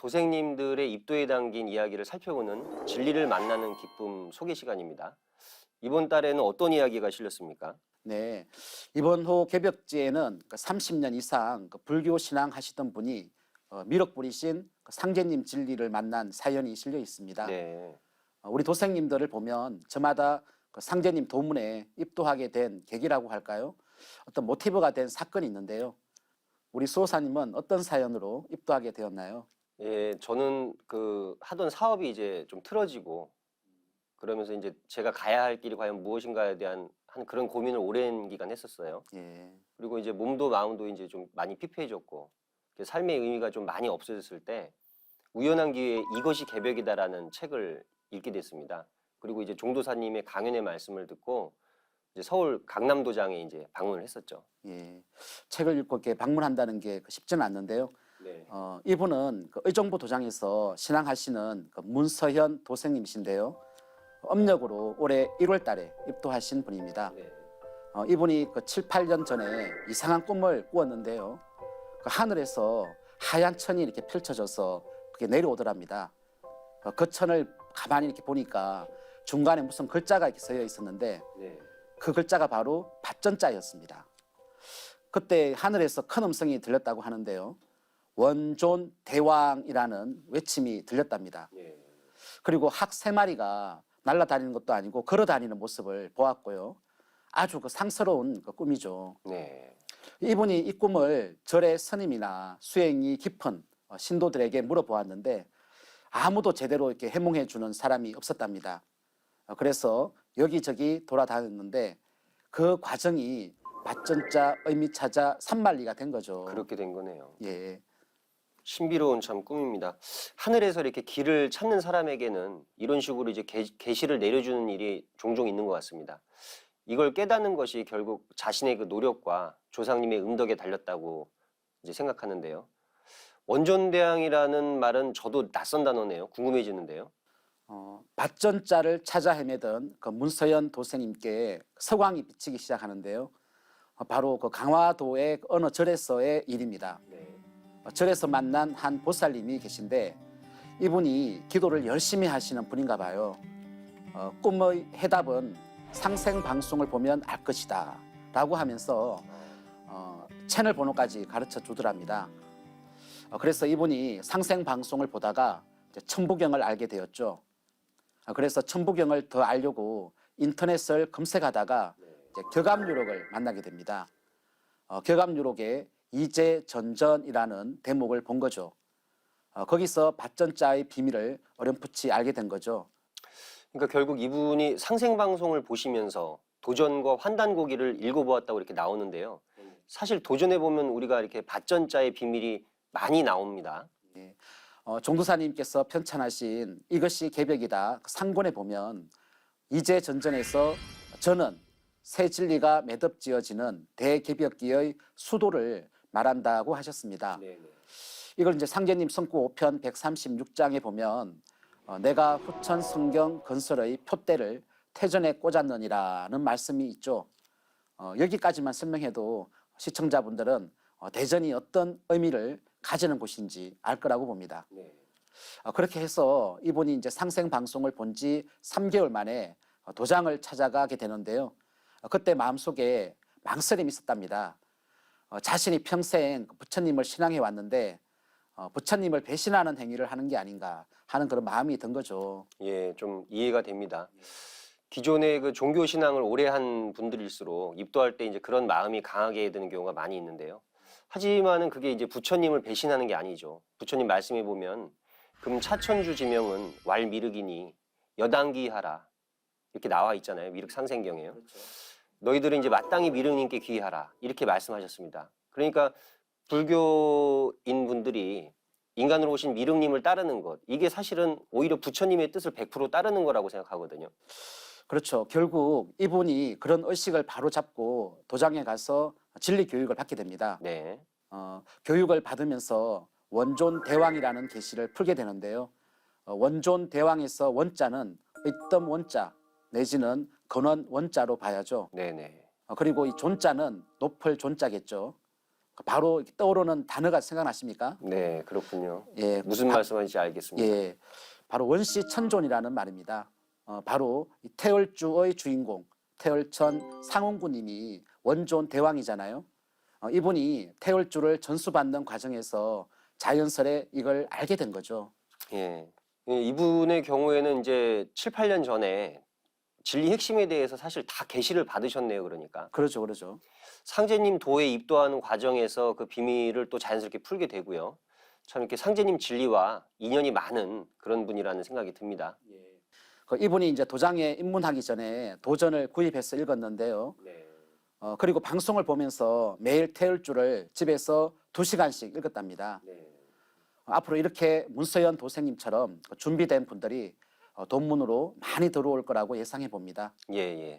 도생님들의 입도에 담긴 이야기를 살펴보는 진리를 만나는 기쁨 소개 시간입니다. 이번 달에는 어떤 이야기가 실렸습니까? 네, 이번 호 개벽지에는 30년 이상 불교 신앙 하시던 분이 미륵 부리신 상제님 진리를 만난 사연이 실려 있습니다. 네. 우리 도생님들을 보면 저마다 상제님 도문에 입도하게 된 계기라고 할까요? 어떤 모티브가 된 사건이 있는데요. 우리 수호사님은 어떤 사연으로 입도하게 되었나요? 예, 저는 하던 사업이 이제 좀 틀어지고 그러면서 이제 제가 가야 할 길이 과연 무엇인가에 대한 그런 고민을 오랜 기간 했었어요. 예, 그리고 이제 몸도 마음도 이제 좀 많이 피폐해졌고 삶의 의미가 좀 많이 없어졌을 때 우연한 기회에 이것이 개벽이다라는 책을 읽게 됐습니다. 그리고 이제 종도사님의 강연의 말씀을 듣고 이제 서울 강남도장에 이제 방문을 했었죠. 예. 책을 읽고 이렇게 방문한다는 게 쉽지는 않는데요. 네. 이분은 의정부 도장에서 신앙하시는 문서현 도생님이신데요. âm 력으로 올해 1월 달에 입도하신 분입니다. 네. 이분이 7, 8년 전에 이상한 꿈을 꾸었는데요. 하늘에서 하얀 천이 이렇게 펼쳐져서 그게 내려오더랍니다. 그 천을 가만히 이렇게 보니까 중간에 무슨 글자가 이렇게 쓰여 있었는데 네. 그 글자가 바로 밭전자였습니다. 그때 하늘에서 큰 음성이 들렸다고 하는데요. 원존 대왕이라는 외침이 들렸답니다. 네. 그리고 학 3마리가 날아다니는 것도 아니고 걸어다니는 모습을 보았고요. 아주 상스러운 꿈이죠. 네. 이분이 이 꿈을 절의 스님이나 수행이 깊은 신도들에게 물어보았는데 아무도 제대로 이렇게 해몽해 주는 사람이 없었답니다. 그래서 여기저기 돌아다녔는데 그 과정이 밭전자 의미 찾아 산만리가 된 거죠. 그렇게 된 거네요. 예. 신비로운 참 꿈입니다. 하늘에서 이렇게 길을 찾는 사람에게는 이런 식으로 이제 계시를 내려주는 일이 종종 있는 것 같습니다. 이걸 깨닫는 것이 결국 자신의 그 노력과 조상님의 음덕에 달렸다고 이제 생각하는데요. 원존대왕이라는 말은 저도 낯선 단어네요. 궁금해지는데요. 밭전자를 찾아 헤매던 문서현 도생님께 서광이 비치기 시작하는데요. 바로 강화도의 어느 절에서의 일입니다. 네. 절에서 만난 한 보살님이 계신데 이분이 기도를 열심히 하시는 분인가 봐요. 꿈의 해답은 상생 방송을 보면 알 것이다 라고 하면서 채널 번호까지 가르쳐 주더랍니다. 그래서 이분이 상생 방송을 보다가 천부경을 알게 되었죠. 그래서 천부경을 더 알려고 인터넷을 검색하다가 격암유록을 만나게 됩니다. 격암유록에 이제전전이라는 대목을 본 거죠. 거기서 밭전자의 비밀을 어렴풋이 알게 된 거죠. 그러니까 결국 이분이 상생방송을 보시면서 도전과 환단고기를 읽어보았다고 이렇게 나오는데요. 사실 도전해보면 우리가 이렇게 밭전자의 비밀이 많이 나옵니다. 예. 종도사님께서 편찬하신 이것이 개벽이다 상본에 보면 이제전전에서 저는 새 진리가 매듭지어지는 대개벽기의 수도를 말한다고 하셨습니다. 네네. 이걸 이제 상제님 성구 5편 136장에 보면 내가 후천 성경 건설의 표대를 태전에 꽂았느니라는 말씀이 있죠. 여기까지만 설명해도 시청자분들은 대전이 어떤 의미를 가지는 곳인지 알 거라고 봅니다. 네. 그렇게 해서 이분이 이제 상생 방송을 본 지 3개월 만에 도장을 찾아가게 되는데요. 그때 마음속에 망설임이 있었답니다. 자신이 평생 부처님을 신앙해 왔는데 부처님을 배신하는 행위를 하는 게 아닌가 하는 그런 마음이 든 거죠. 예, 좀 이해가 됩니다. 기존의 그 종교 신앙을 오래 한 분들일수록 입도할 때 이제 그런 마음이 강하게 드는 경우가 많이 있는데요. 하지만은 그게 이제 부처님을 배신하는 게 아니죠. 부처님 말씀해 보면 금차천주 지명은 왈미륵이니 여당기하라 이렇게 나와 있잖아요. 미륵 상생경에요. 그렇죠. 너희들은 이제 마땅히 미륵님께 귀하라 이렇게 말씀하셨습니다. 그러니까 불교인 분들이 인간으로 오신 미륵님을 따르는 것 이게 사실은 오히려 부처님의 뜻을 100% 따르는 거라고 생각하거든요. 그렇죠. 결국 이분이 그런 의식을 바로잡고 도장에 가서 진리 교육을 받게 됩니다. 네. 교육을 받으면서 원존 대왕이라는 계시를 풀게 되는데요. 원존 대왕에서 원자는 의뜸 원자 내지는 근원 원자로 봐야죠. 네네. 그리고 이 존자는 높을 존자겠죠. 바로 떠오르는 단어가 생각나십니까? 네, 그렇군요. 예, 무슨 말씀하시는지 알겠습니다. 예, 바로 원시천존이라는 말입니다. 바로 이 태열주의 주인공 태열천 상원구님이 원존 대왕이잖아요. 이분이 태열주를 전수받는 과정에서 자연스레 이걸 알게 된 거죠. 예. 이분의 경우에는 이제 7, 8년 전에 진리 핵심에 대해서 사실 다 계시를 받으셨네요, 그러니까. 그러죠, 그러죠. 상제님 도에 입도하는 과정에서 그 비밀을 또 자연스럽게 풀게 되고요. 참 이렇게 상제님 진리와 인연이 많은 그런 분이라는 생각이 듭니다. 이분이 이제 도장에 입문하기 전에 도전을 구입해서 읽었는데요. 네. 그리고 방송을 보면서 매일 태열주를 집에서 2시간씩 읽었답니다. 네. 앞으로 이렇게 문서연 도생님처럼 준비된 분들이 돈문으로 많이 들어올 거라고 예상해 봅니다. 예, 예.